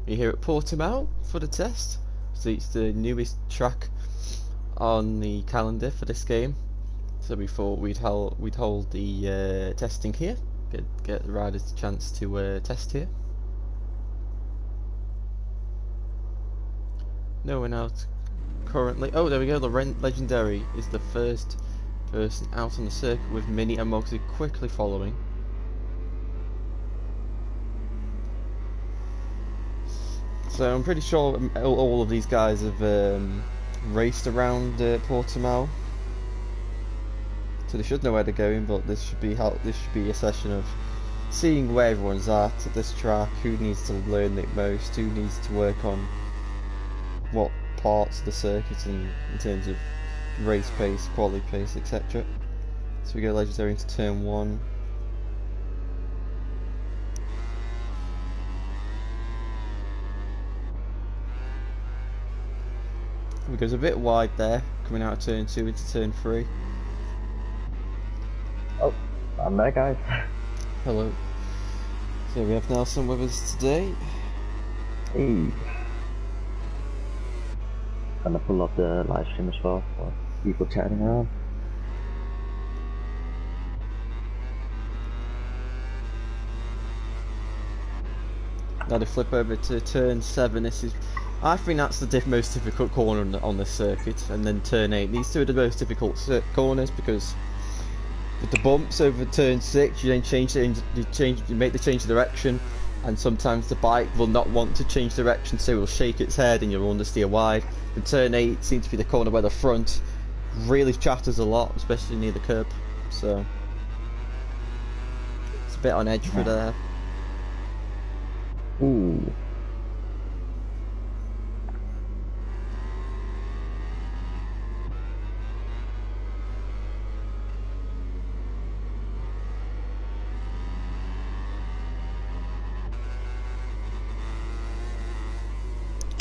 We're here at Portimao for the test. So it's the newest track on the calendar for this game. So we thought we'd hold the testing here, get the riders a chance to test here. No one out currently. Oh, there we go. The Legendary is the first person out on the circuit, with Mini and Moxie quickly following. So I'm pretty sure all of these guys have raced around Portimao, so they should know where they're going. But this should be a session of seeing where everyone's at this track, who needs to learn it most, who needs to work on what parts of the circuit in terms of race pace, quality pace, etc. So we go Legendary into turn 1. It goes a bit wide there, coming out of turn 2 into turn 3. Oh, I'm there, guys. Hello. So we have Nelson with us today. Hey. Gonna pull up the live stream as well for people chatting around. Now to flip over to turn 7. I think that's the most difficult corner on the circuit, and then turn 8. These two are the most difficult corners because with the bumps over turn 6, you then you make the change of direction, and sometimes the bike will not want to change direction, so it will shake its head and you'll understeer wide. And turn 8 seems to be the corner where the front really chatters a lot, especially near the curb, so it's a bit on edge for there. Ooh.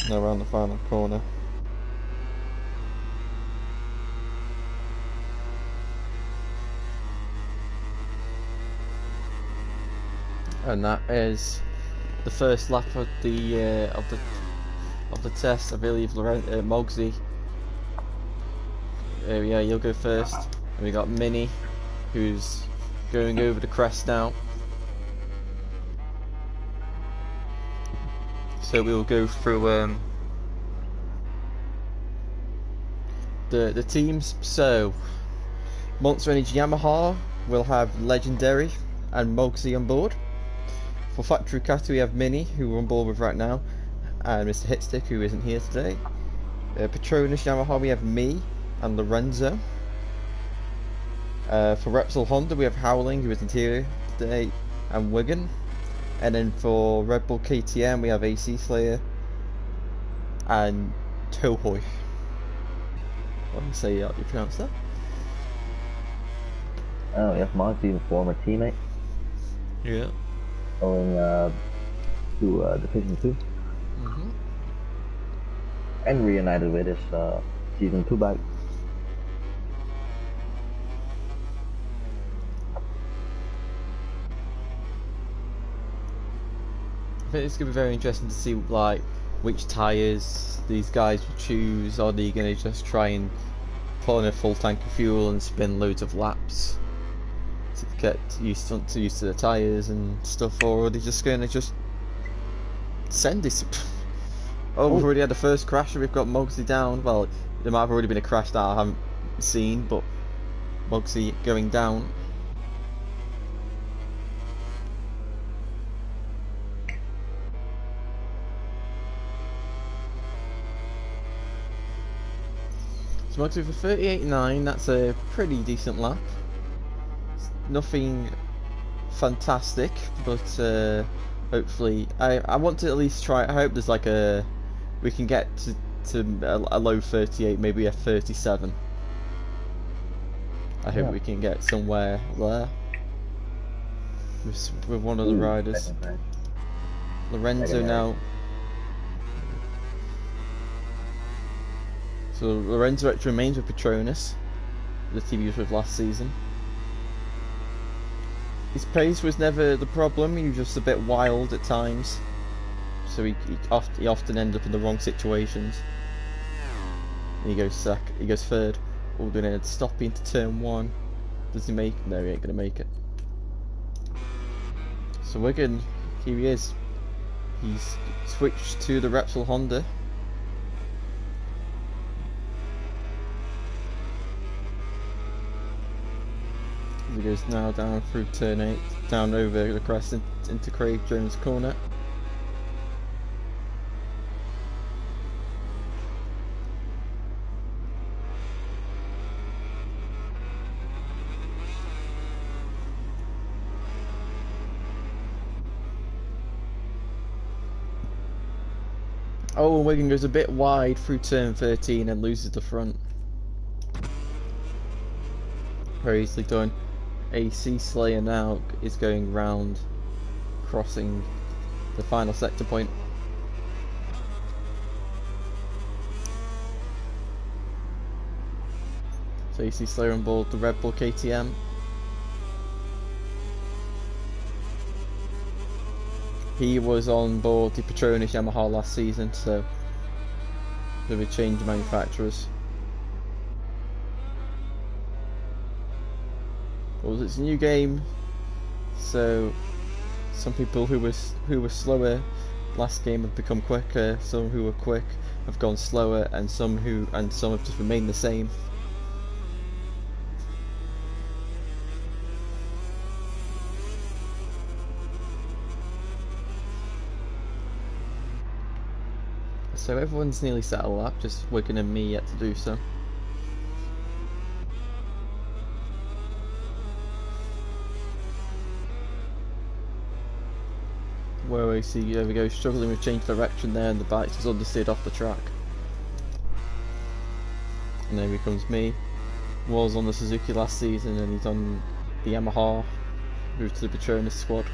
Now around the final corner. And that is the first lap of the test. I believe Mogsy. Yeah, you'll go first. And we got Mini, who's going over the crest now. So we'll go through the teams. So Monster Energy Yamaha will have Legendary and Mogsy on board. For Factory Cat we have Mini, who we're on board with right now, and Mr. Hitstick, who isn't here today. Patronus Yamaha we have me and Lorenzo. For Repsol Honda we have Howling, who isn't here today, and Wigan. And then for Red Bull KTM we have AC Slayer and Tohoy. What do you say you pronounce that? Oh, yes, Moxie, former teammate. Yeah. Going to Division 2. Mm-hmm. And reunited with his Season 2 bike. I think it's going to be very interesting to see like which tyres these guys will choose. Are they going to just try and put on a full tank of fuel and spin loads of laps to get used to the tyres and stuff, or are they just going to just send this? Oh, we've already had the first crash and we've got Mogsy down. Well, there might have already been a crash that I haven't seen, but Mogsy going down. So Mogsy for 38.9, that's a pretty decent lap. Nothing fantastic, but hopefully I want to at least try. I hope there's like we can get to a low 38, maybe a 37. I hope we can get somewhere there with one of the riders. Lorenzo now. So Lorenzo actually remains with Patronus, the team he was with last season. His pace was never the problem, he was just a bit wild at times. so he often ends up in the wrong situations. And he goes third. We're going to stop into turn 1. Does he make? No, he ain't going to make it. So Wigan, here he is. He's switched to the Repsol Honda. He goes now down through turn 8, down over the crest into Craig Jones' corner. Oh, Wigan goes a bit wide through turn 13 and loses the front. Very easily done. AC Slayer now is going round, crossing the final sector point. So AC Slayer on board the Red Bull KTM. He was on board the Petronas Yamaha last season, so there was a change of manufacturers. Well, it's a new game, so some people who were slower last game have become quicker. Some who were quick have gone slower, and some have just remained the same. So everyone's nearly set a lap, just Wigan and me yet to do so. Where we see, there we go, struggling with change direction there, and the bike's just understeered off the track. And there becomes me. Was on the Suzuki last season, and he's on the Yamaha, moved to the Petronas squad.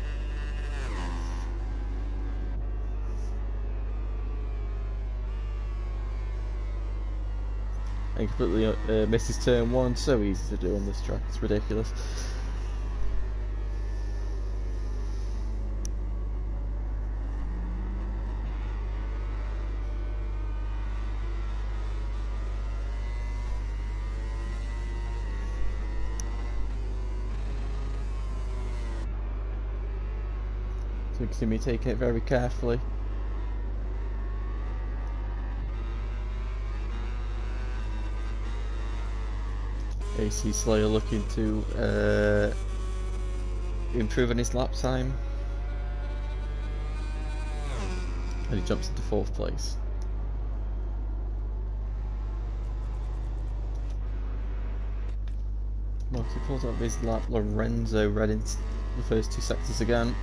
And completely misses turn 1, so easy to do on this track, it's ridiculous. So you can see me taking it very carefully. AC Slayer looking to improve on his lap time, and he jumps into 4th place. Mark, he pulls up his lap. Lorenzo red in the first 2 sectors again.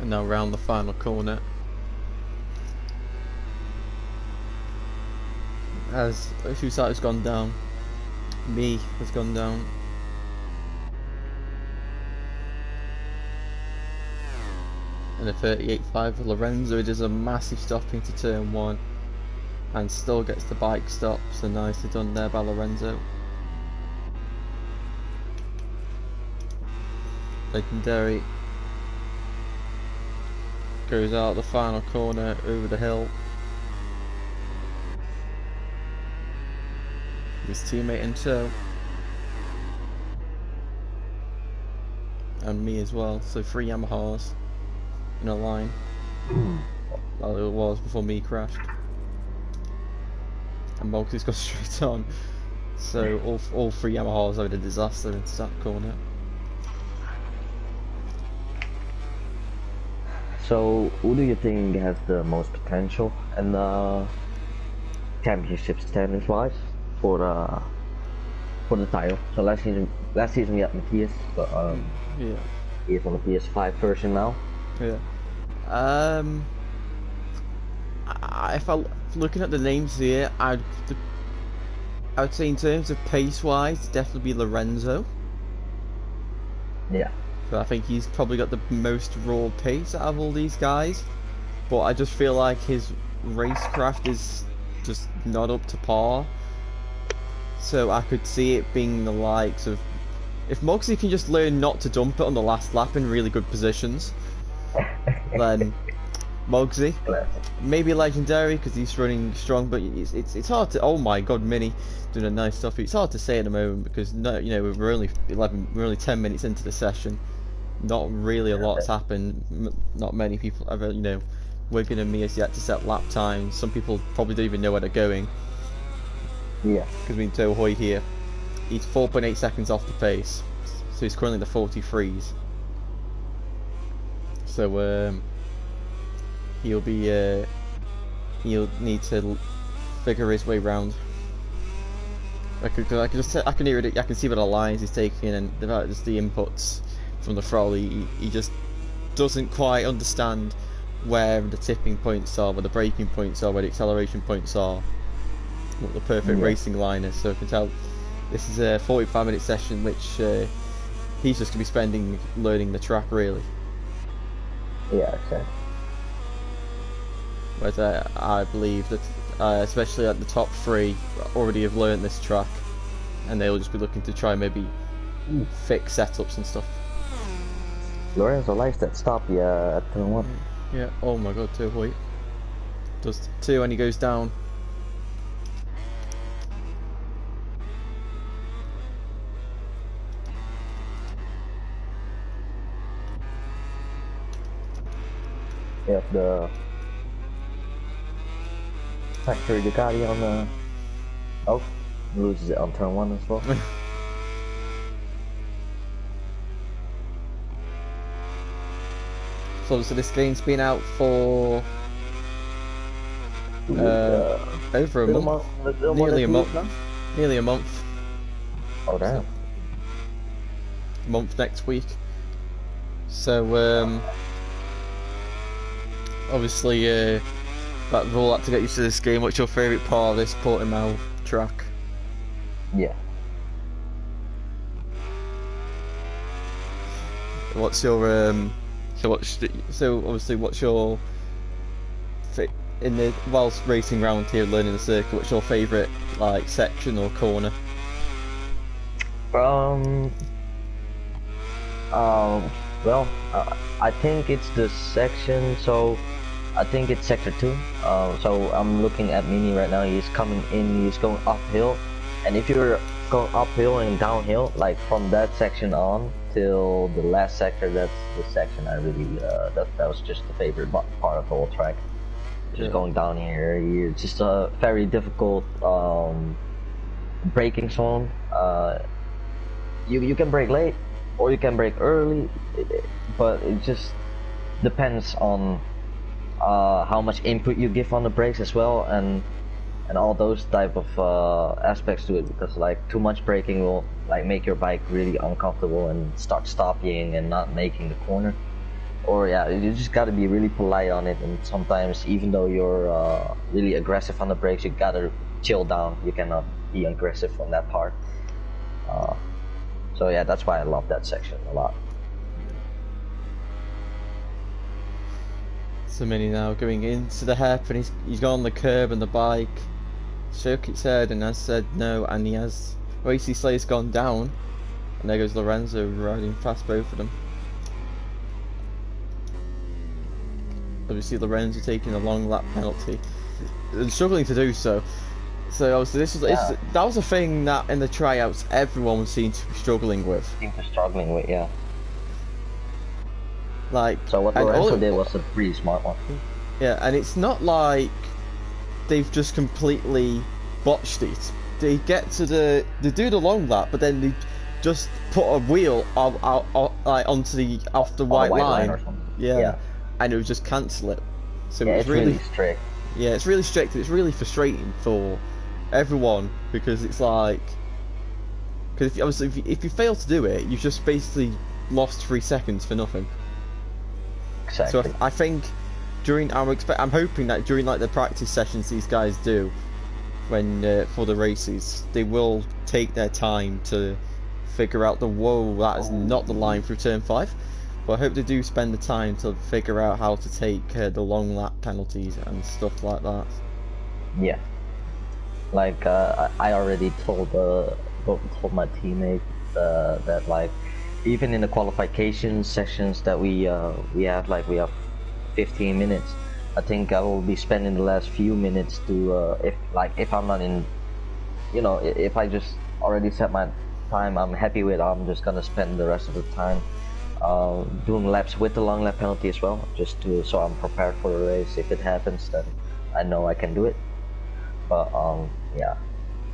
And now round the final corner. As Husat has gone down, me has gone down. And a 38.5 for Lorenzo. It is a massive stop into turn 1 and still gets the bike stop, so nicely done there by Lorenzo. Legendary goes out the final corner over the hill. His teammate in tow. And me as well, so 3 Yamahas in a line. Well, it was before me crashed. And Mulkey's got straight on. So all 3 Yamahas had a disaster into that corner. So, who do you think has the most potential in the championship standings wise for the title? So last season we had Matthias, but yeah, he's on the PS5 version now. Yeah. If I looking at the names here, I would say in terms of pace wise, definitely be Lorenzo. Yeah. So I think he's probably got the most raw pace out of all these guys, but I just feel like his racecraft is just not up to par. So I could see it being the likes of, if Moxie can just learn not to dump it on the last lap in really good positions, then Moxie, maybe legendary because he's running strong, but it's hard to. Oh my God, Mini doing a nice stuff. It's hard to say at the moment because we're only 10 minutes into the session. Not really a lot's happened. Not many people ever, Wigan and me has yet to set lap times. Some people probably don't even know where they're going. Yeah. Because we Toe Hoy here, he's 4.8 seconds off the pace, so he's currently in the 43s. So he'll need to figure his way around. I can hear it. I can see what the lines he's taking and just the inputs from the throttle. He just doesn't quite understand where the tipping points are, where the braking points are, where the acceleration points are, what the perfect racing line is. So I can tell this is a 45-minute session which he's just going to be spending learning the track, really. Yeah, okay. But I believe that especially at the top three already have learned this track, and they'll just be looking to try maybe fix setups and stuff. Lorenzo likes that stop at turn 1. Yeah, oh my God, Toe Hoy does 2 and he goes down. Yeah, the factory Ducati on the... Oh, loses it on turn 1 as well. So this game's been out for over a month, nearly a month. Nearly a month. Oh damn. Month next week. So obviously that rule had to get used to this game. What's your favourite part of this Portimao track? Yeah. What's your so obviously what's your in the whilst racing around here learning the circuit, what's your favourite like section or corner? Well, I think it's the section, so I think it's sector 2. So I'm looking at Mini right now. He's coming in, he's going uphill, and if you're going uphill and downhill, like from that section on till the last sector, that's the section I really that was just the favorite part of the whole track. Just going down here, it's just a very difficult braking zone. You can brake late or you can brake early, but it just depends on how much input you give on the brakes as well, and all those type of aspects to it, because like too much braking will like make your bike really uncomfortable and start stopping and not making the corner. Or yeah, you just gotta be really polite on it, and sometimes even though you're really aggressive on the brakes, you gotta chill down. You cannot be aggressive on that part. So yeah, that's why I love that section a lot. So Mini now going into the hairpin, he's gone on the curb and the bike shook its head and has said no, and he has Racy Slayer's gone down, and there goes Lorenzo riding past both of them. Obviously Lorenzo taking a long lap penalty and struggling to do so. So obviously that was a thing that in the tryouts everyone seemed to be struggling with. Yeah. Like, so what Lorenzo did was a pretty smart one. Yeah, and it's not like they've just completely botched it. They get to they do the long lap, but then they just put a wheel like onto the off the white line. Or something. Yeah, and it would just cancel it. So yeah, it's really strict. Yeah, it's really strict. It's really frustrating for everyone, because it's like, because obviously if you fail to do it, you've just basically lost 3 seconds for nothing. Exactly. So I think during I'm hoping that during like the practice sessions these guys do when for the races, they will take their time to figure out that is not the line through turn 5. But I hope they do spend the time to figure out how to take the long lap penalties and stuff like that. Yeah, Like I already told my teammates that like even in the qualification sessions that we have 15 minutes. I think I will be spending the last few minutes to if I'm not in, if I just already set my time I'm happy with, I'm just gonna spend the rest of the time doing laps with the long lap penalty as well, just so I'm prepared for the race. If it happens, then I know I can do it. But yeah,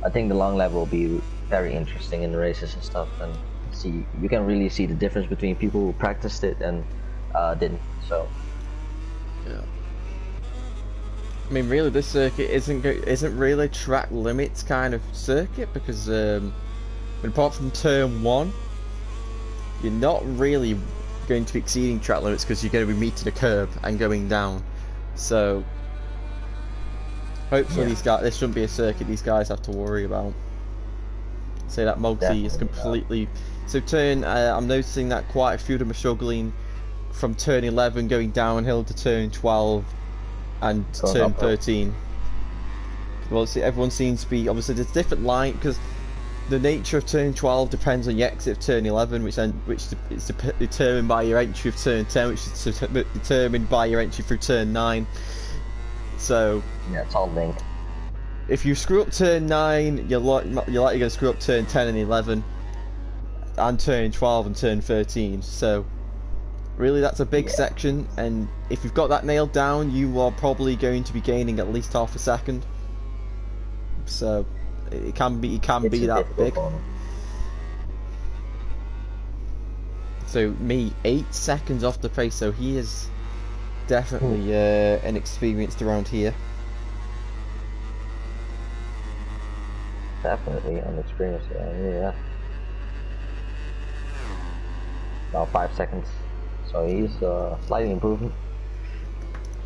I think the long lap will be very interesting in the races and stuff, and you can really see the difference between people who practiced it and didn't. So yeah. I mean, really, this circuit isn't really track limits kind of circuit, because apart from turn 1, you're not really going to be exceeding track limits because you're going to be meeting a curb and going down. So hopefully this shouldn't be a circuit these guys have to worry about. Say that Multi is completely... So I'm noticing that quite a few of them are struggling from turn 11 going downhill to turn 12 and turn 13. Well, see, everyone seems to be... Obviously there's different line, because the nature of turn 12 depends on the exit of turn 11, which is determined by your entry of turn 10, which is determined by your entry through turn 9. So yeah, it's all linked. If you screw up turn 9, you're likely going to screw up turn 10 and 11, and turn 12 and turn 13. So really, that's a big section, and if you've got that nailed down, you are probably going to be gaining at least half a second. So it can be that big. So me 8 seconds off the pace, so he is definitely inexperienced around here. Definitely inexperienced, yeah. Now 5 seconds, so he's slightly improving.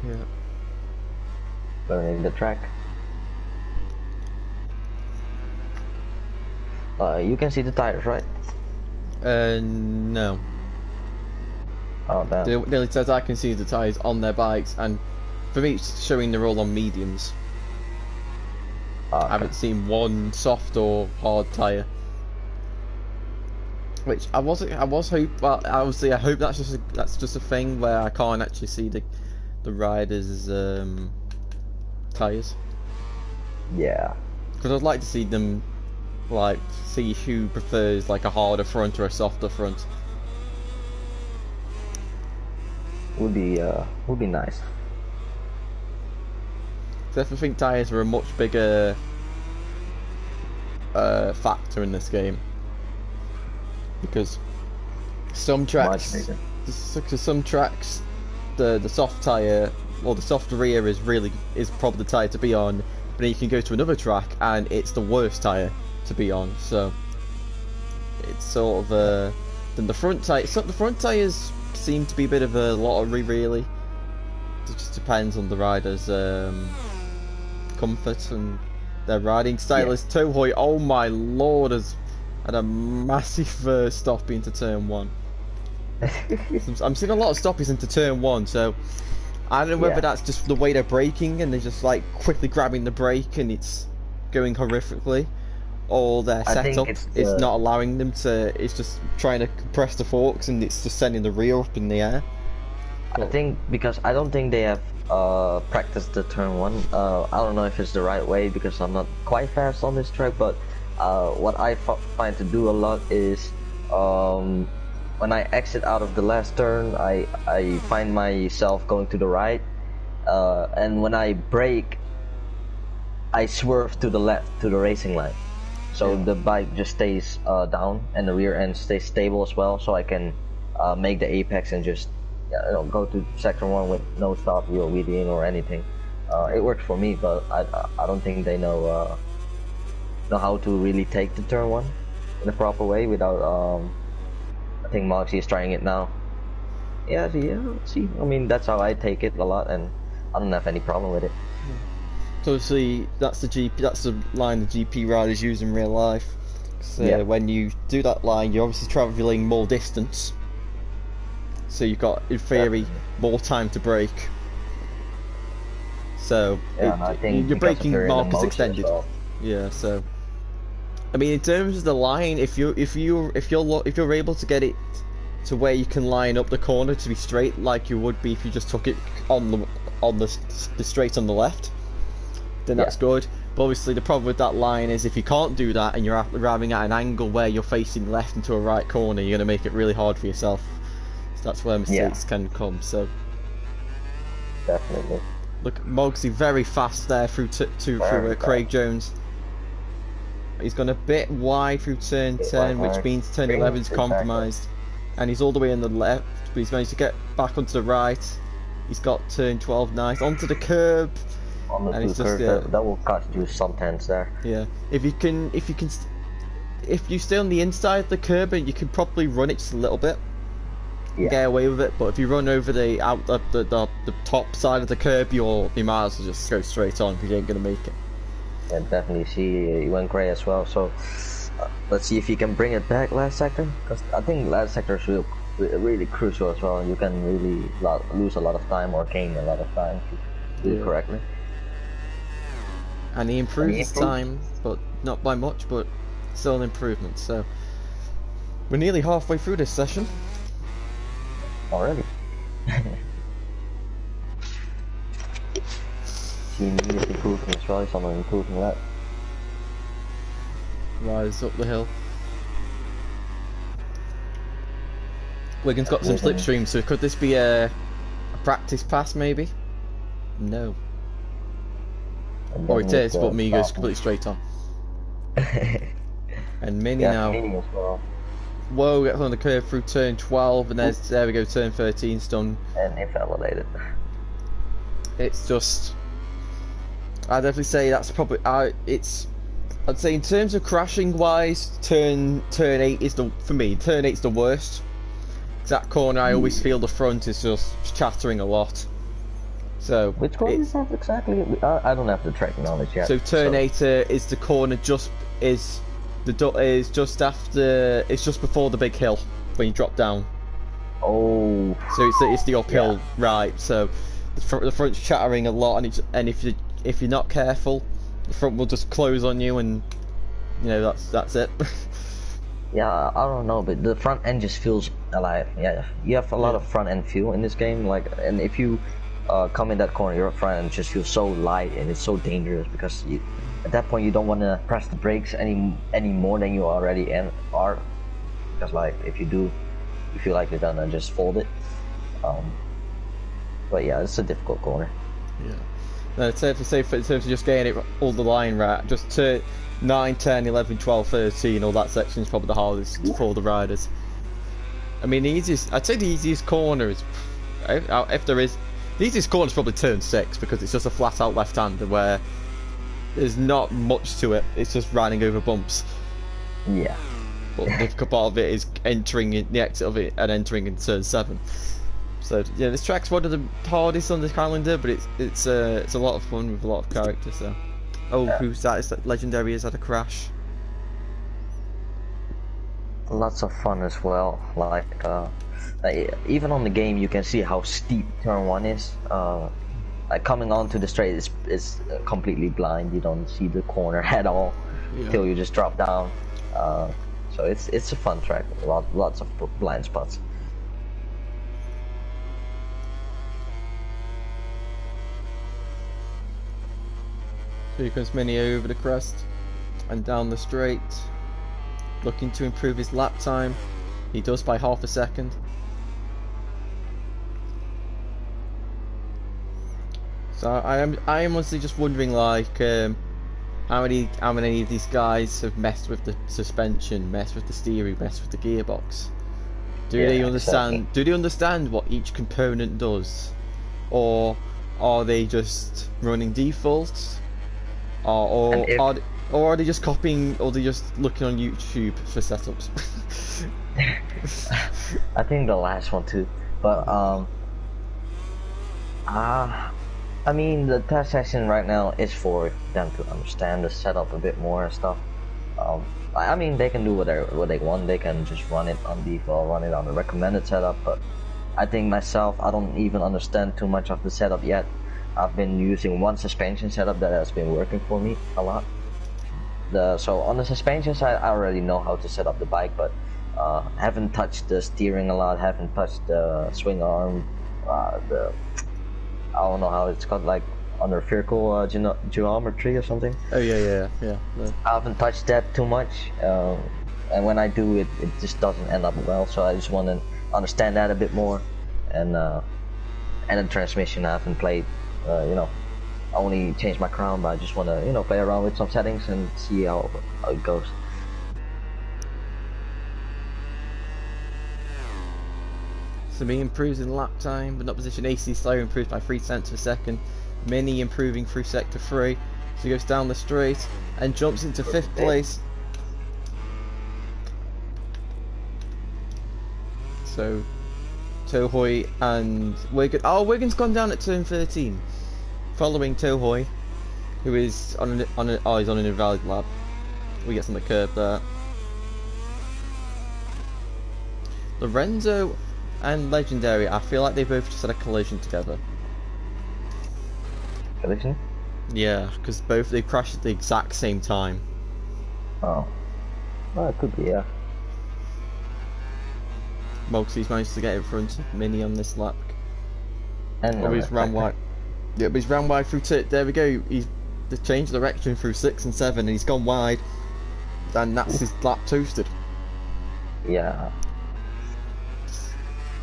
Yeah. Learning the track. You can see the tires, right? No. Oh, damn. The only says I can see the tires on their bikes, and for me it's showing they're all on mediums. Okay. I haven't seen one soft or hard tire. Which I was hoping. Well, obviously I hope that's just a thing where I can't actually see the riders' tires. Yeah. Because I'd like to see them, like, see who prefers like a harder front or a softer front. Would be nice. So I think tires are a much bigger factor in this game, because some tracks, the soft tire or the soft rear is probably the tire to be on, but then you can go to another track and it's the worst tire to be on. So it's sort of then the front tire. So the front tires seem to be a bit of a lottery, really. It just depends on the rider's comfort and their riding style. Is Tohoy, oh my lord, has had a massive stop into turn 1. I'm seeing a lot of stoppies into turn 1, so I don't know whether that's just the way they're braking and they're just like quickly grabbing the brake and it's going horrifically, or their setup is not allowing them to. It's just trying to compress the forks and it's just sending the rear up in the air. I think because I don't think they have practiced the turn 1. I don't know if it's the right way because I'm not quite fast on this track, but what I find to do a lot is when I exit out of the last turn, I find myself going to the right, and when I brake, I swerve to the left to the racing line, so the bike just stays down and the rear end stays stable as well, so I can make the apex and just go to sector 1 with no stop wheel weeding or anything. It works for me, but I don't think they know how to really take the turn 1 in a proper way without. I think Moxie is trying it now. Yeah, see, I mean that's how I take it a lot, and I don't have any problem with it. So obviously that's the line the GP riders use in real life. So when you do that line, you're obviously travelling more distance. So you've got, in theory, more time to brake. So I think your braking mark is extended. Well. Yeah, so I mean, in terms of the line, if you're able to get it to where you can line up the corner to be straight, like you would be if you just took it on the straight on the left, then that's good. But obviously, the problem with that line is if you can't do that and you're arriving at an angle where you're facing left into a right corner, you're going to make it really hard for yourself. So that's where mistakes can come. So definitely. Look, Mogsy very fast there through Craig Jones. He's gone a bit wide through turn 10, which means turn 11's compromised. And he's all the way on the left, but he's managed to get back onto the right. He's got turn 12 nice, onto the curb. And it's just, that will cost you some tenths there. Yeah, if you stay on the inside of the curb, you can probably run it just a little bit. Get away with it, but if you run over the top side of the curb, you might as well just go straight on because you ain't gonna make it. Yeah, definitely. See, he went grey as well. So let's see if he can bring it back last sector, because I think last sector is really crucial as well. You can really lose a lot of time or gain a lot of time if you do it correctly. And he improved his time, but not by much, but still an improvement. So we're nearly halfway through this session. Already. Team is improving as well, someone improving that. Rise up the hill. Wigan's got some slipstream, so could this be a practice pass maybe? No. Or it is, but me goes completely straight on. And Mini now. Mini as well. Whoa, gets on the curve through turn 12, and there we go, turn 13's done. And invalidated. It's just, I'd definitely say that's probably, I'd say in terms of crashing wise, turn 8 is for me, turn 8's the worst. That corner, I always feel the front is just chattering a lot. So which corner is that exactly? I don't have the track knowledge yet. So turn 8 is the corner is just after, it's just before the big hill when you drop down. Oh. So it's the uphill, right? So the front's chattering a lot, and if you're not careful, the front will just close on you, and you know that's it. Yeah, I don't know, but the front end just feels alive. Yeah, you have a lot of front end feel in this game, and if you come in that corner, your front end just feels so light, and it's so dangerous because at that point you don't want to press the brakes any more than you already are, because like if you do, you feel like you're gonna just fold it. But yeah, it's a difficult corner. Yeah. No, it's safe to say, in terms of just getting it all the line right, just to 9, 10, 11, 12, 13, all that section is probably the hardest for the riders. I mean, I'd say the easiest corner is, if there is, the easiest corner is probably turn 6, because it's just a flat out left-hander where there's not much to it, it's just riding over bumps. Yeah. But the difficult part of it is entering in the exit of it and entering in turn 7. So yeah, this track's one of the hardest on the calendar, but it's a lot of fun with a lot of character. So, who's that? It's that Legendary has had a crash. Lots of fun as well. Like even on the game, you can see how steep turn 1 is. Like coming onto the straight is completely blind. You don't see the corner at all till you just drop down. So it's a fun track. Lots of blind spots. So here comes Mini over the crest and down the straight, looking to improve his lap time. He does by half a second. So I am honestly just wondering, like, how many of these guys have messed with the suspension, messed with the steering, messed with the gearbox? Do they understand? Exactly. Do they understand what each component does, or are they just running defaults? Or are they just copying, or are they just looking on YouTube for setups? I think the last one too, but I mean the test session right now is for them to understand the setup a bit more and stuff. I mean they can do what they want. They can just run it on default, run it on the recommended setup. But I think myself, I don't even understand too much of the setup yet. I've been using one suspension setup that has been working for me a lot. So on the suspensions, I already know how to set up the bike, but haven't touched the steering a lot. Haven't touched the swing arm. I don't know how it's called, like under vehicle geometry or something. Oh yeah. No. I haven't touched that too much, and when I do, it just doesn't end up well. So I just want to understand that a bit more, and the transmission I haven't played. I only changed my crown, but I just want to play around with some settings and see how it goes. So me improves in lap time, but not position. AC slow improves by 3 cents per second. Mini improving through sector 3. So he goes down the straight and jumps into 5th place. So Tohoy and Wigan. Oh, Wigan's gone down at turn 13, following Tohoy, who is on he's on an invalid lap. We get on the curb there. Lorenzo and Legendary, I feel like they both just had a collision together. Collision? Yeah, because both they crashed at the exact same time. Oh, well, it could be, yeah. Moxie's managed to get in front of Mini on this lap. And he's ran wide. Yeah, but he's ran wide through there we go. He's changed direction through 6 and 7, and he's gone wide. And that's his lap toasted. Yeah.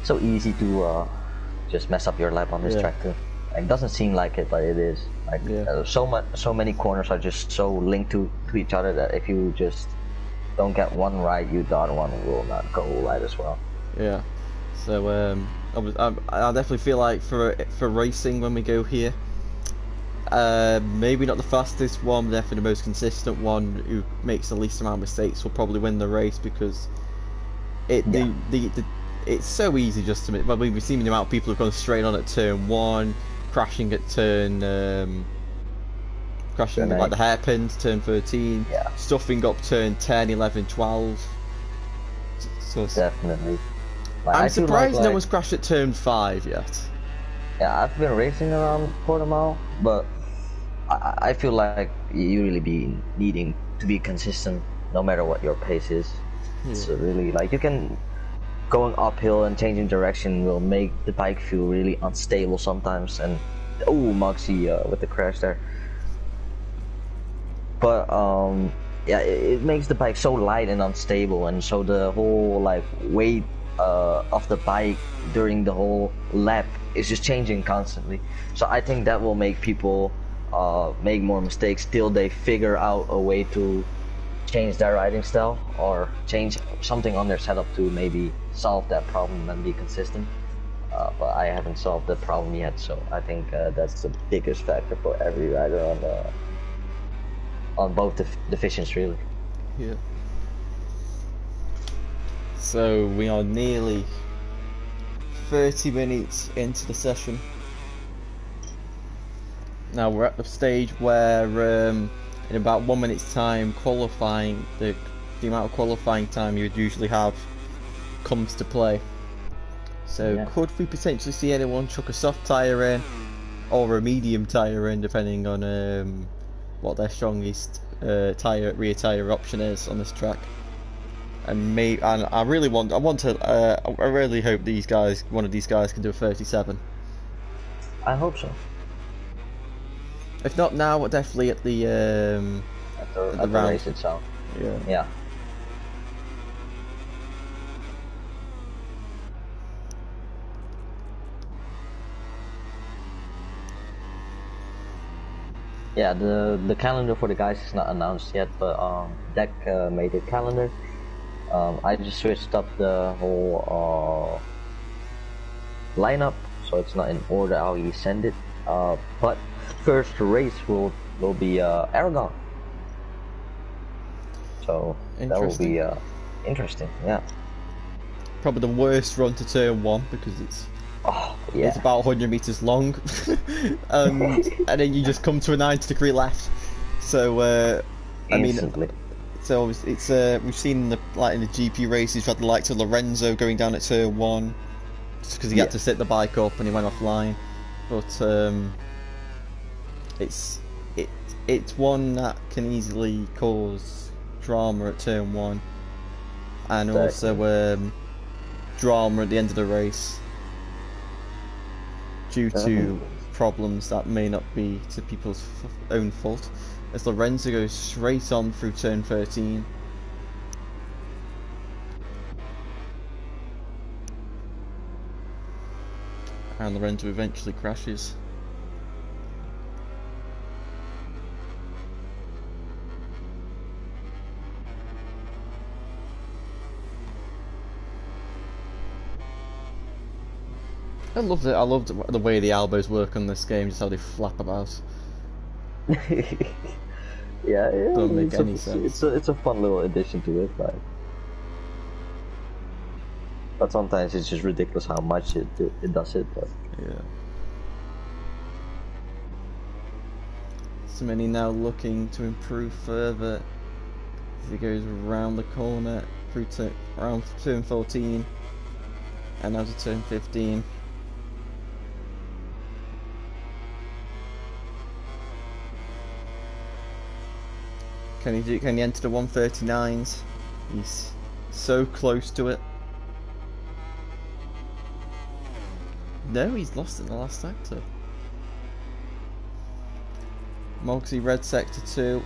So easy to just mess up your lap on this track too. It doesn't seem like it, but it is. Like so many corners are just so linked to each other that if you just don't get one right, the other one will not go right as well. Yeah. So I definitely feel like for racing when we go here, maybe not the fastest one, but definitely the most consistent one who makes the least amount of mistakes will probably win the race, because it's so easy just to. Well, we've seen the amount of people who've gone straight on at turn 1, crashing at turn, crashing like the hairpins, turn 13, stuffing up turn 10, 11, 12. So definitely. I'm surprised no one's crashed at turn 5 yet. Yeah, I've been racing around Portimao, but I feel like you really be needing to be consistent no matter what your pace is. So really, like, you can going uphill and changing direction will make the bike feel really unstable sometimes. And Moxie with the crash there. But yeah, it makes the bike so light and unstable, and so the whole like weight of the bike during the whole lap is just changing constantly. So I think that will make people make more mistakes till they figure out a way to change their riding style or change something on their setup to maybe solve that problem and be consistent. But I haven't solved that problem yet, so I think that's the biggest factor for every rider on both the divisions, really. Yeah. So we are nearly 30 minutes into the session. Now we're at the stage where in about 1 minute's time, qualifying, the amount of qualifying time you'd usually have comes to play. So could we potentially see anyone chuck a soft tyre in or a medium tyre in, depending on what their strongest rear tyre option is on this track? And I really hope one of these guys can do a 37. I hope so. If not now, definitely at the round. Race itself. Yeah. Yeah. Yeah, the calendar for the guys is not announced yet, but Deck made a calendar. I just switched up the whole lineup, so it's not in order how you send it. But first race will be Aragon, so that will be interesting. Yeah. Probably the worst run to turn 1 because it's about 100 meters long, and then you just come to a 90-degree left. So I mean, so it's we've seen in the GP races, we've had the likes of Lorenzo going down at turn 1 just because he had to set the bike up and he went offline. But it's it's one that can easily cause drama at turn 1, and also drama at the end of the race due to problems that may not be to people's own fault, as Lorenzo goes straight on through turn 13. And Lorenzo eventually crashes. I loved it. I loved the way the elbows work on this game, just how they flap about. Yeah, Don't make any sense. It's a fun little addition to it, but sometimes it's just ridiculous how much it does it. But yeah. So Mini now looking to improve further as he goes around the corner through around turn 14 and now to turn 15. Can he enter the 139s? He's so close to it. No, he's lost in the last sector. Mogsy red sector 2.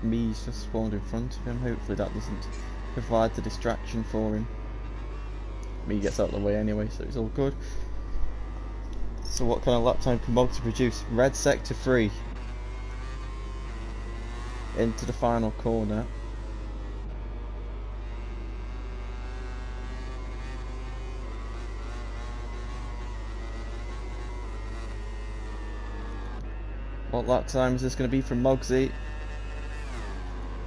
Me's just spawned in front of him. Hopefully that doesn't provide the distraction for him. Me gets out of the way anyway, so it's all good. So what kind of lap time can Mogsy produce? Red sector 3. Into the final corner. What lap time is this going to be from Mogsy?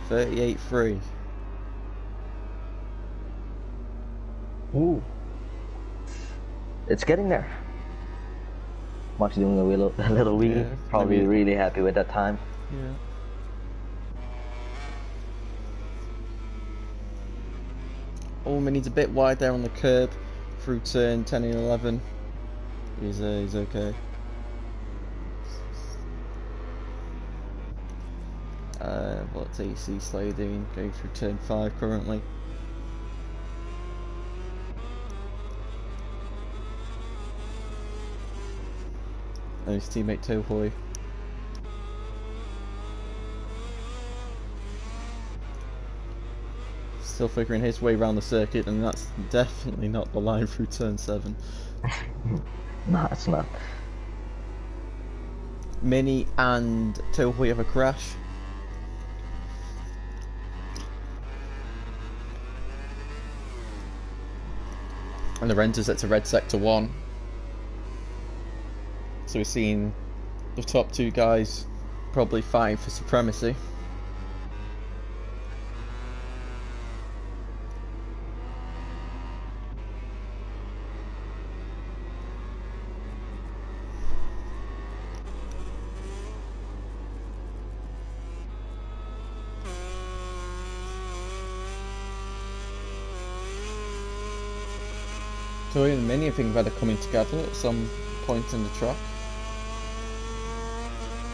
38.3. Ooh, it's getting there. Mogsy doing a little wee. Yeah, probably really happy with that time. Yeah. Mini's a bit wide there on the curb through turn 10 and 11. He's okay. What's AC sliding, going through turn 5 currently. And his teammate Tohoy. Still figuring his way around the circuit, and that's definitely not the line through turn 7. No, it's not. Mini and Tohoy have a crash. And the Renter's at red sector 1. So we're seeing the top 2 guys probably fighting for supremacy. So and Mini, I think, better coming together at some point in the track.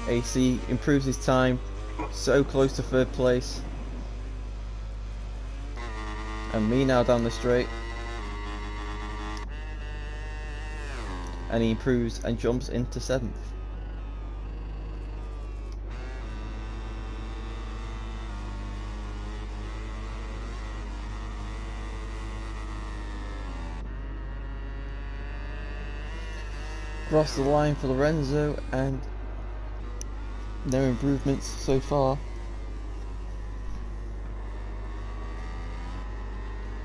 AC improves his time, so close to 3rd place. And me now down the straight. And he improves and jumps into 7th. Across the line for Lorenzo, and no improvements so far.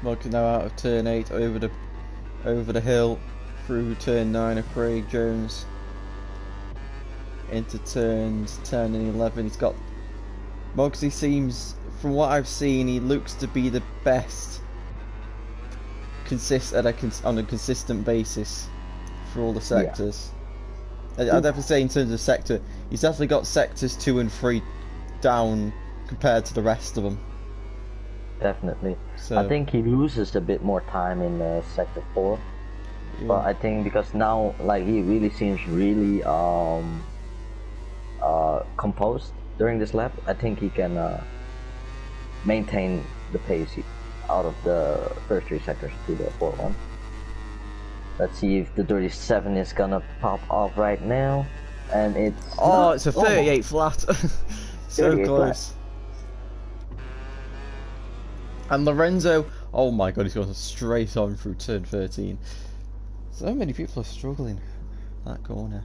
Mogsy now out of turn 8 over the hill through turn 9 of Craig Jones into turns 10 and 11. He's got Mogsy seems, from what I've seen, he looks to be the best on a consistent basis for all the sectors. Yeah. I'd definitely say in terms of sector, he's definitely got sectors 2 and 3 down compared to the rest of them. Definitely. So, I think he loses a bit more time in sector 4. Yeah. But I think because now, like, he really seems really composed during this lap, I think he can maintain the pace out of the first 3 sectors to the 4-1. Let's see if the 37 is gonna pop off right now, and it's Oh, it's a 38 flat. So 38 close. flat. And Lorenzo, oh my god, he's going straight on through turn 13. So many people are struggling that corner.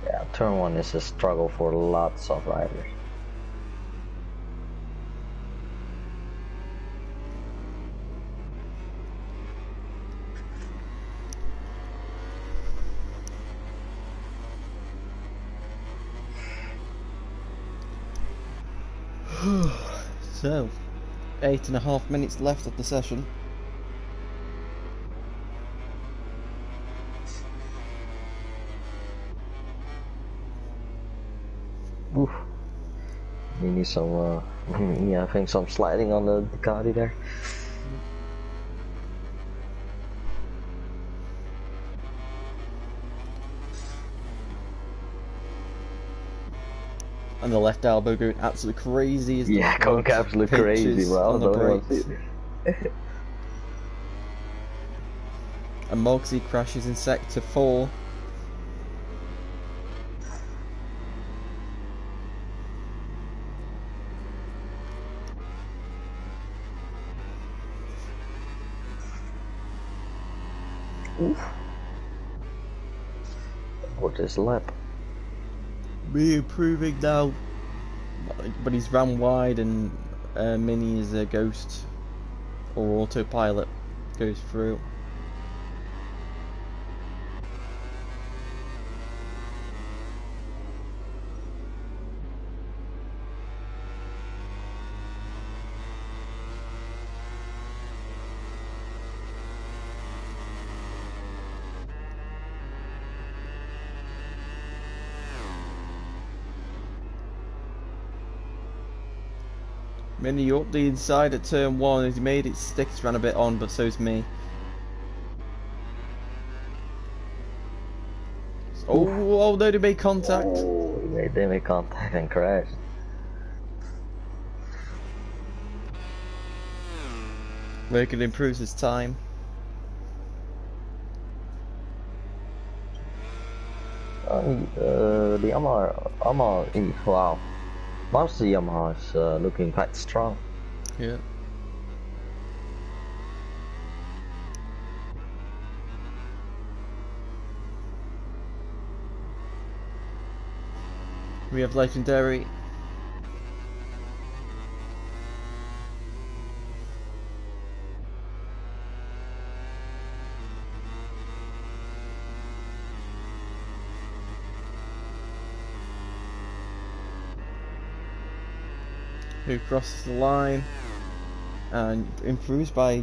Yeah, turn 1 is a struggle for lots of riders. So, 8.5 minutes left of the session. Oof. You need some, yeah, I think some sliding on the Ducati there. And the left elbow going absolutely crazy. As Yeah, going absolutely crazy, bro. On the brakes. And Mogsy crashes in sector 4. Oof. What is lap? Be improving now, but he's ran wide, and Mini is a ghost or autopilot goes through. Mini up the inside at turn 1. As he made it, Sticks ran a bit on, but so's me. Oh no, they made contact. Oh, they made contact and crashed. Reagan improves his time. The Yamaha, wow. Most of the Yamaha is looking quite strong. Yeah. We have Legendary. Who crosses the line and improves by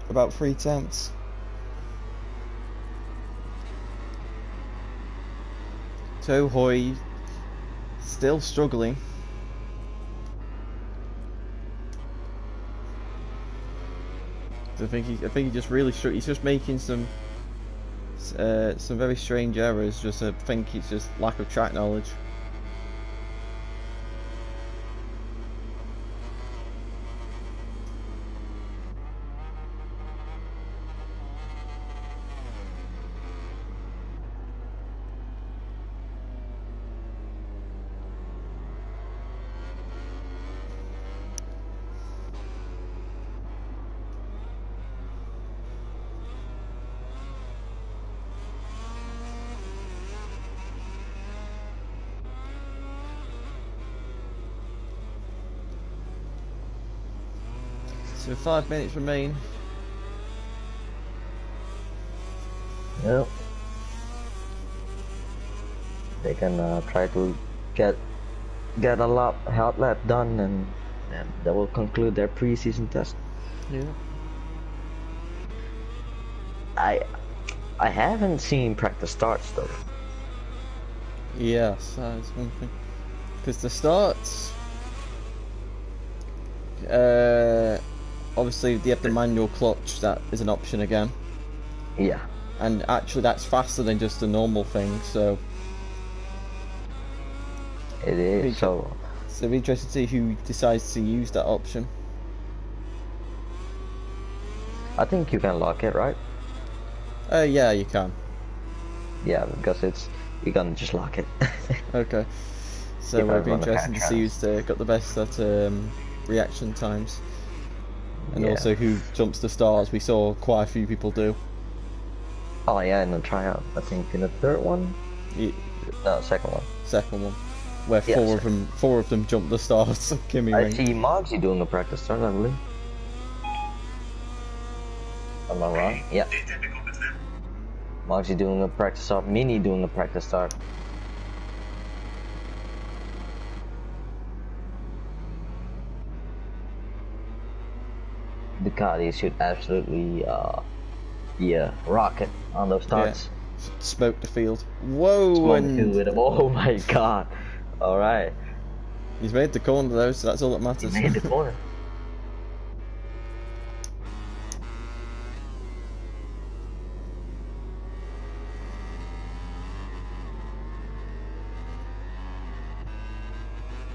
about 3/10. Tohoi still struggling. I think he just really he's just making some very strange errors. Just I think it's just lack of track knowledge. So 5 minutes remain. Yep. They can try to get get a hot lap done, and that will conclude their pre-season test. Yeah. I haven't seen practice starts though. Yes, that is one thing. Because the starts, obviously they have the manual clutch. That is an option again. Yeah. And actually, that's faster than just a normal thing. So it is. So it'll be interesting to see who decides to use that option. I think you can lock it, right? Yeah, you can. Yeah, because you can just lock it. Okay. So it'll be interesting to see who's got the best at reaction times, and also who jumps the stars. We saw quite a few people do. Oh yeah, in the tryout, I think in the third one. Yeah. No, second one. Second one, where four of them jumped the stars. I see Mogsy doing a practice start, I believe. Am I wrong? Yeah. Mogsy doing a practice start, Mini doing a practice start. Ducati should absolutely be a rocket on those starts. Yeah. Smoke the field. Whoa! Oh my god! All right. He's made the corner though, so that's all that matters. He made the corner.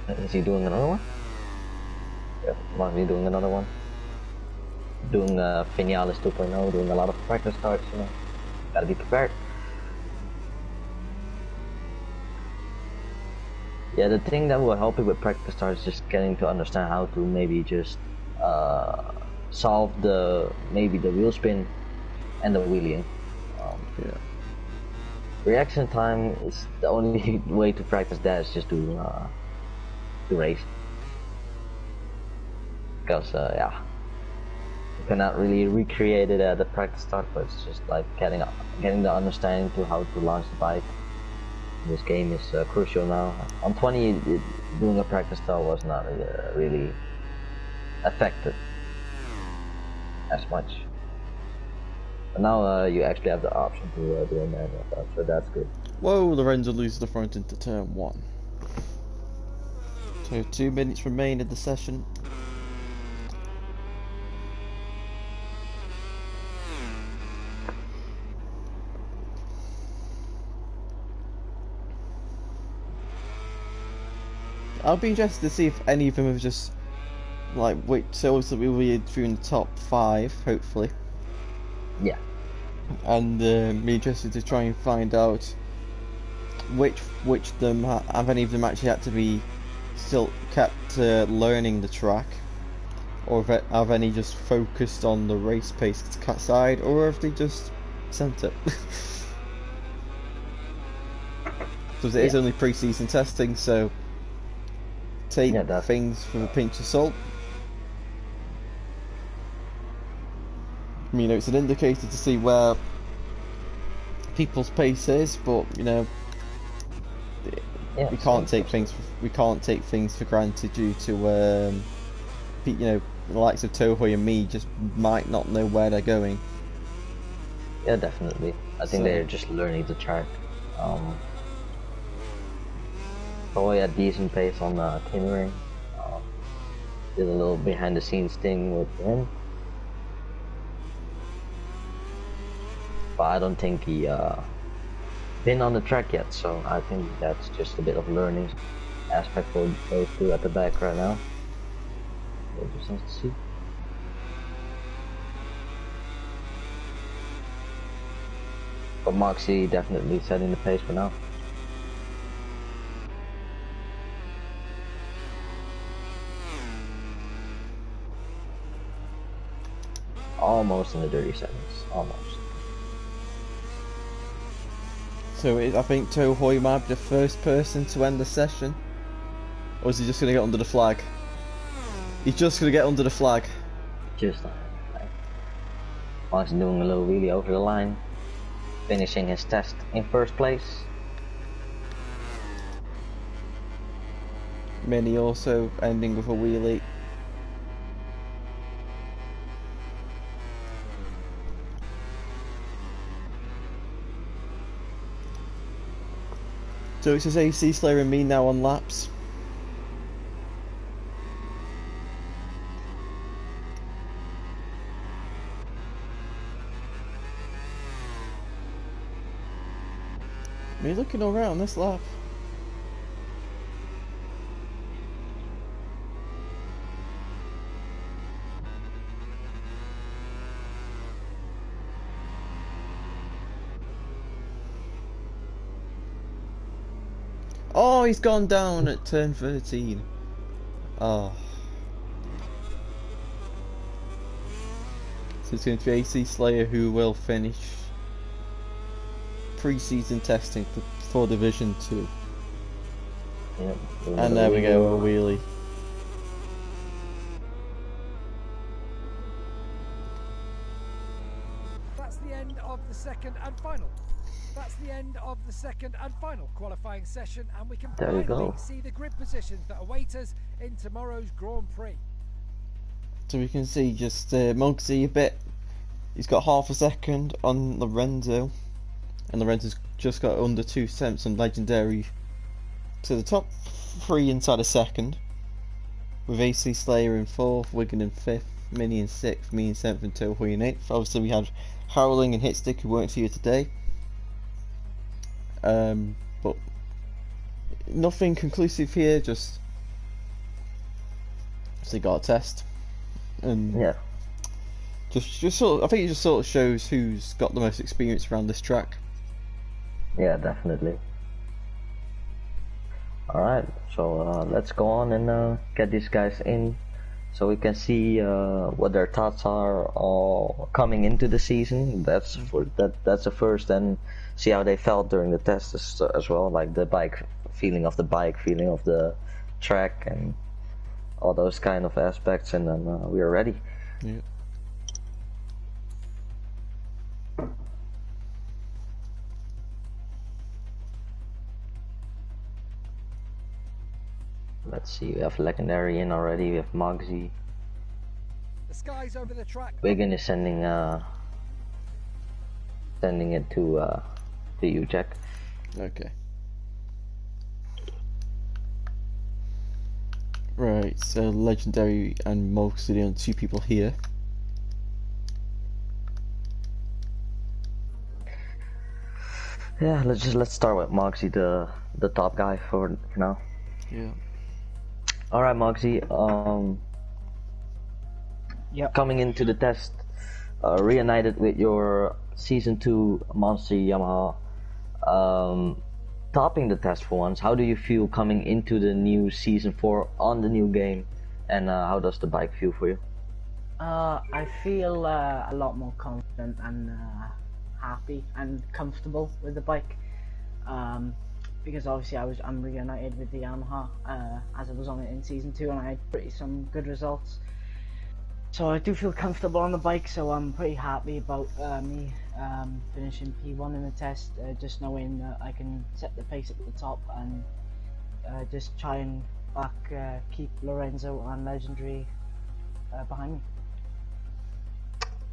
Is he doing another one? Yeah, might be doing another one. Doing Vinales 2.0, doing a lot of practice starts, you know. Gotta be prepared. Yeah, the thing that will help you with practice starts is just getting to understand how to maybe just solve maybe the wheel spin and the wheeling. Yeah. Reaction time is the only way to practice that is just to race. Because yeah, you cannot really recreate it at the practice start, but it's just like getting the understanding to how to launch the bike. This game is crucial now. On 20, doing a practice start was not really affected as much. But now you actually have the option to do a manual start, so that's good. Whoa, Lorenzo loses the front into turn 1. So 2 minutes remain in the session. I'll be interested to see if any of them have just like so obviously we'll be through in the top 5, hopefully. Yeah. And be interested to try and find out which of them have any of them actually had to be still kept learning the track, or have any just focused on the race pace side, or have they just sent it? Because it is only pre-season testing, so take things with a pinch of salt. You know, it's an indicator to see where people's pace is, but you know, we can't take things for granted due to you know, the likes of Toho and me just might not know where they're going. Yeah, definitely. I think they're just learning the track. Probably a decent pace on Timmering. Did a little behind the scenes thing with him. But I don't think he been on the track yet, so I think that's just a bit of learning aspect for those two at the back right now. We'll just have to see. But Moxie definitely setting the pace for now. Almost in the dirty seconds, almost. So I think Toho might be the first person to end the session. Or is he just going to get under the flag? He's just going to get under the flag. Just like Mark's doing a little wheelie over the line. Finishing his test in first place. Mini also ending with a wheelie. So it's just AC Slayer and me now on laps. He's looking alright on this lap. Oh, he's gone down at turn 13. Oh. So it's going to be AC Slayer who will finish pre-season testing for Division 2. Yep. And there we go, a wheelie. That's the end of the second and final. That's the end of the second and final qualifying session, and we can finally see the grid positions that await us in tomorrow's Grand Prix. So we can see just Mugsy a bit. He's got half a second on Lorenzo, and Lorenzo's just got under 2 cents on Legendary. So the top 3 inside a second, with AC Slayer in 4th, Wigan in 5th, Mini in 6th, me in 7th, and Tohu in 8th. Obviously we had Howling and Hitstick who weren't here today. But nothing conclusive here, just they got a test, and yeah, just sort of, I think it just sort of shows who's got the most experience around this track. Yeah, definitely. Alright, so let's go on and get these guys in so we can see what their thoughts are all coming into the season. That's the first, and see how they felt during the test as well, like the feeling of the track and all those kind of aspects, and then we are ready. Yeah. Let's see, we have Legendary in already, we have Mugsy. The skies over the track. Wigan is sending it to you, Jack. Okay. Right, so Legendary and Mugsy are the only 2 people here. Yeah, let's start with Mugsy, the top guy for now. Yeah. Alright, Mugsy, yep. Coming into the test, reunited with your Season 2 Monster Yamaha, topping the test for once. How do you feel coming into the new Season 4 on the new game, and how does the bike feel for you? I feel a lot more confident and happy and comfortable with the bike, because obviously I'm reunited with the Yamaha as I was on it in Season 2, and I had some good results. So I do feel comfortable on the bike, so I'm pretty happy about me finishing P1 in the test, just knowing that I can set the pace at the top and just try and keep Lorenzo and Legendary behind me.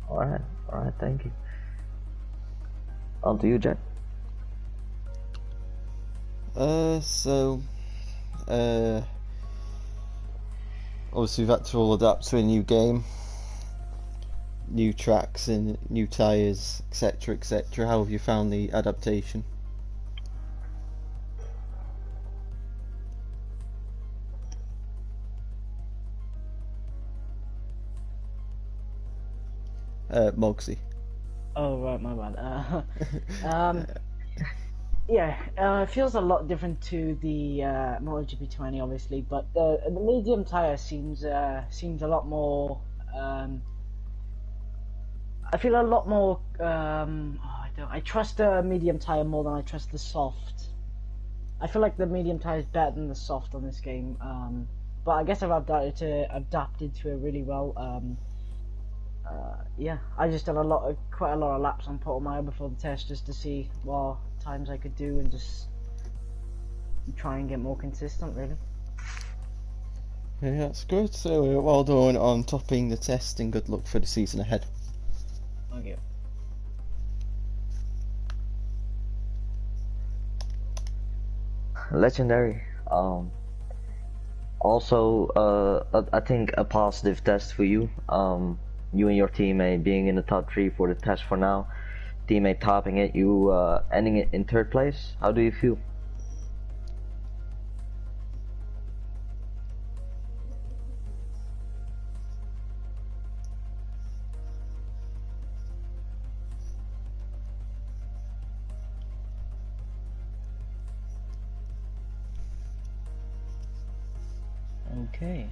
Alright, thank you. On to you, Jack. Obviously we've had to all adapt to a new game, new tracks and new tyres, etc, etc. How have you found the adaptation? Mugsy. Oh right, my bad. Yeah, it feels a lot different to the MotoGP 20, obviously, but the medium tire seems a lot more. I feel a lot more. I trust the medium tire more than I trust the soft. I feel like the medium tire is better than the soft on this game, but I guess I've adapted to it really well. Yeah, I just did quite a lot of laps on Portimao before the test just to see what times I could do and just try and get more consistent, really. Yeah, that's good. So well done on topping the test, and good luck for the season ahead. Thank you. Legendary. Also, I think a positive test for you. You and your teammate being in the top 3 for the test for now. Teammate topping it, you ending it in 3rd place. How do you feel? Okay.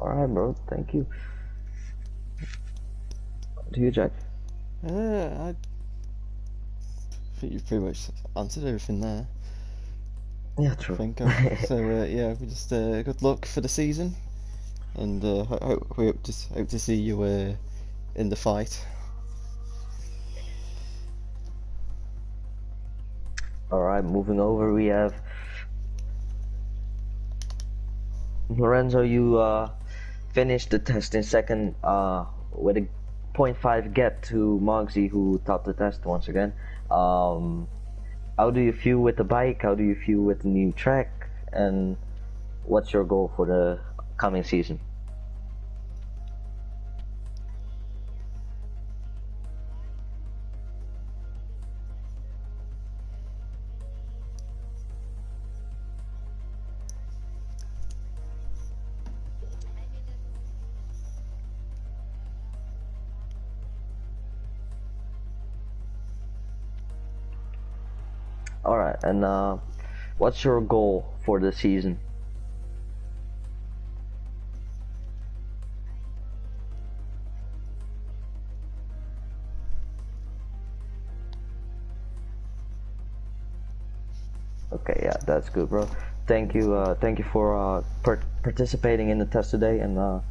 Alright, bro. Thank you. To you, Jack. I think you've pretty much answered everything there. Yeah, true. I think. So yeah, we just good luck for the season, and we hope to see you in the fight. Alright, moving over, we have Lorenzo. You finished the test in 2nd with a 0.5 gap to Mogsy, who topped the test once again. How do you feel with the bike? How do you feel with the new track? And what's your goal for the coming season? Alright, and what's your goal for the season? Okay, yeah, that's good, bro. Thank you for participating in the test today, and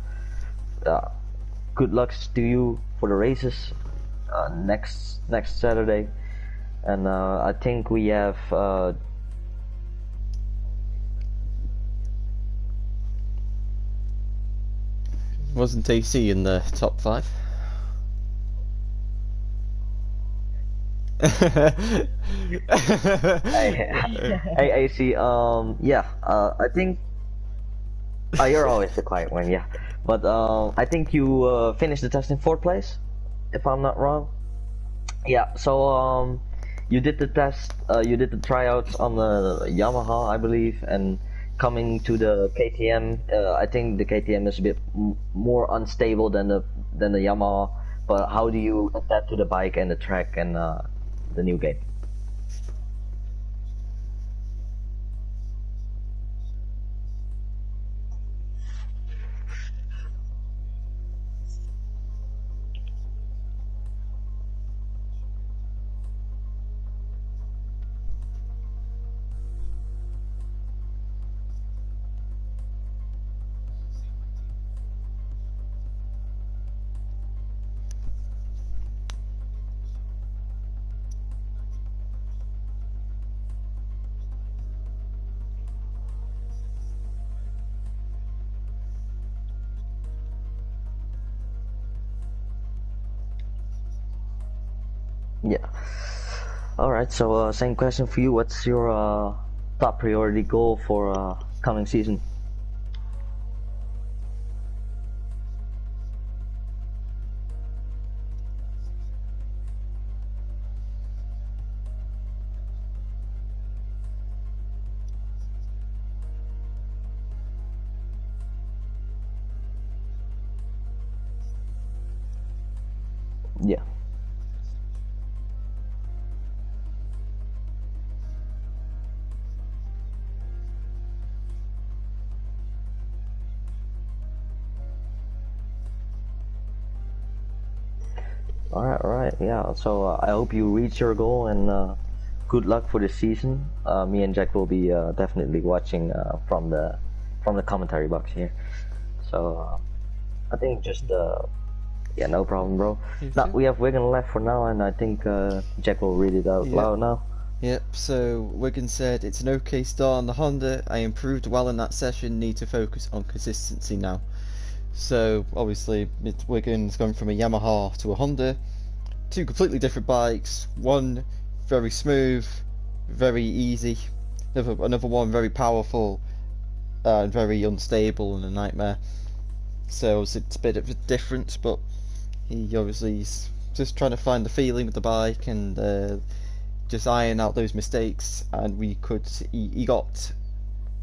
good luck to you for the races next Saturday. And I think we have Wasn't AC in the top 5? Hey, AC, yeah, I think you're always the quiet one, yeah. But I think you finished the test in 4th place, if I'm not wrong. Yeah, so you did the test, you did the tryouts on the Yamaha, I believe, and coming to the KTM, I think the KTM is a bit more unstable than the Yamaha. But how do you adapt to the bike and the track and the new game? Yeah. Alright, so same question for you. What's your top priority goal for coming season? Yeah. Alright, yeah. So I hope you reach your goal, and good luck for this season. Me and Jack will be definitely watching from the commentary box here. So I think just yeah, no problem, bro. Now we have Wigan left for now, and I think Jack will read it out loud now. Yep, so Wigan said, it's an okay start on the Honda. I improved well in that session, need to focus on consistency now. So obviously Wigan's gone from a Yamaha to a Honda, two completely different bikes, one very smooth, very easy, another one very powerful and very unstable and a nightmare. So it's a bit of a difference, but he obviously is just trying to find the feeling with the bike and just iron out those mistakes. And he got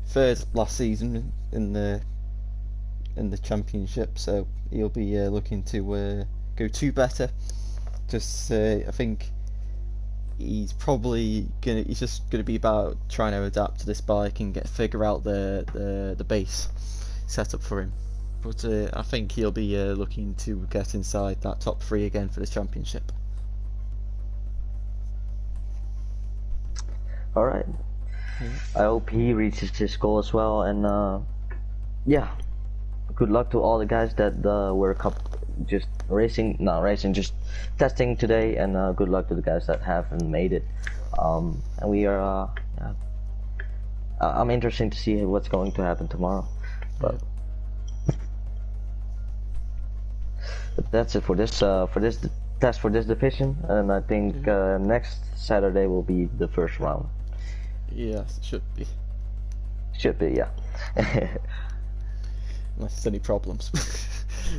third last season in the championship, so he'll be looking to go two better. Just I think he's just gonna be about trying to adapt to this bike and figure out the base setup for him. But I think he'll be looking to get inside that top 3 again for the championship. Alright. I hope he reaches his goal as well, and yeah, good luck to all the guys that were just testing today, and good luck to the guys that haven't made it. And we are I'm interested to see what's going to happen tomorrow, but that's it for this test for this division, and I think next Saturday will be the first round. Yes, it should be. Should be, yeah. Unless there's any problems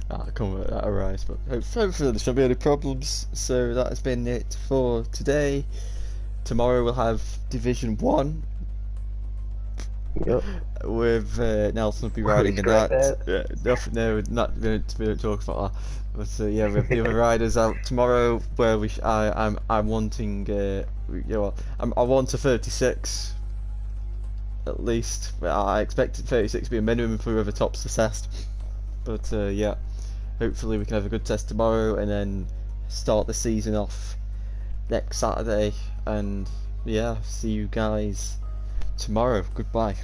that arise, but hopefully there shouldn't be any problems. So that has been it for today. Tomorrow we'll have Division 1. Yep. With Nelson will be riding in that. No, we don't talk about that. But yeah, we have the other riders out tomorrow. Where I'm wanting, I want a 36 at least. I expect 36 to be a minimum for whoever tops the test. But yeah, hopefully we can have a good test tomorrow and then start the season off next Saturday. And yeah, see you guys tomorrow. Goodbye.